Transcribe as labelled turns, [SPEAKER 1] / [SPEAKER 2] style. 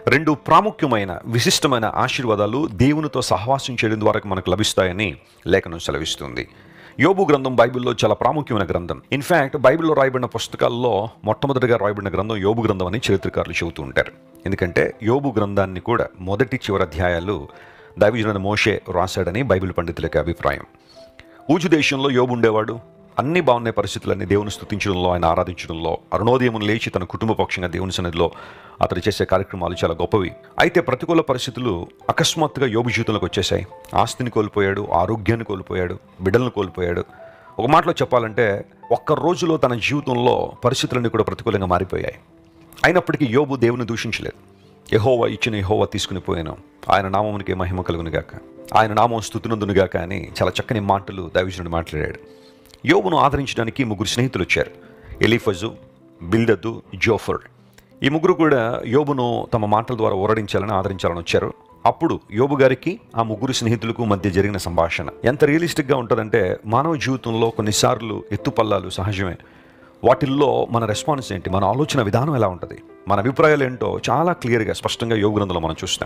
[SPEAKER 1] రెండు ప్రాముఖ్యమైన విశిష్టమైన ఆశీర్వాదాలు దేవునితో సహవాసం చేయడం ద్వారా మనకు లభిస్తాయని లేఖనం సెలవిస్తుంది. యోబు గ్రంథం బైబిల్లో చాలా ప్రాముఖ్యమైన గ్రంథం. ఇన్ఫ్యాక్ట్ బైబిల్లో రాయబడిన పుస్తకాల్లో మొట్టమొదటిగా రాయబడిన గ్రంథం యోబు గ్రంథం అని చరిత్రకారులు చెబుతూ ఉంటారు. ఎందుకంటే యోబు గ్రంథాన్ని కూడా మొదటి చివరి అధ్యాయాలు దైవజనుడైన మోషే రాశాడని బైబిల్ పండితులకి అభిప్రాయం. ఊజు దేశంలో యోబు ఉండేవాడు. అన్ని బాగున్నాయి పరిస్థితులన్నీ. దేవుని స్తుతించడంలో, ఆయన ఆరాధించడంలో, అరుణోదయం లేచి తన కుటుంబ పక్షంగా దేవుని సన్నిధిలో అతడు చేసే కార్యక్రమాలు చాలా గొప్పవి. అయితే ప్రతికూల పరిస్థితులు అకస్మాత్తుగా యోబు జీవితంలోకి వచ్చేసాయి. ఆస్తిని కోల్పోయాడు, ఆరోగ్యాన్ని కోల్పోయాడు, బిడ్డలను కోల్పోయాడు. ఒక మాటలో చెప్పాలంటే ఒక్క రోజులో తన జీవితంలో పరిస్థితులన్నీ కూడా ప్రతికూలంగా మారిపోయాయి. అయినప్పటికీ యోబు దేవుని దూషించలేదు. యెహోవా ఇచ్చిన యెహోవా తీసుకుని పోయాను, ఆయన నామమునికి మహిమ కలుగునుగాక, ఆయన నామం స్తుతినందునుగాక అని చాలా చక్కని మాటలు దైవజనుడు మాట్లాడాడు. యోబును ఆదరించడానికి ముగ్గురు స్నేహితులు వచ్చారు. Eliphaz, Bildad, Zophar. ఈ ముగ్గురు కూడా యోబును తమ మాటల ద్వారా ఊరడించాలని, ఆదరించాలని వచ్చారు. అప్పుడు యోబు గారికి ఆ ముగ్గురు స్నేహితులకు మధ్య జరిగిన సంభాషణ ఎంత రియలిస్టిక్గా ఉంటుందంటే, మానవ జీవితంలో కొన్నిసార్లు ఎత్తుపల్లాలు సహజమే. వాటిల్లో మన రెస్పాన్స్ ఏంటి, మన ఆలోచన విధానం ఎలా ఉంటుంది, మన అభిప్రాయాలు ఏంటో చాలా క్లియర్గా స్పష్టంగా యోబు గ్రంథంలో మనం చూస్తాం.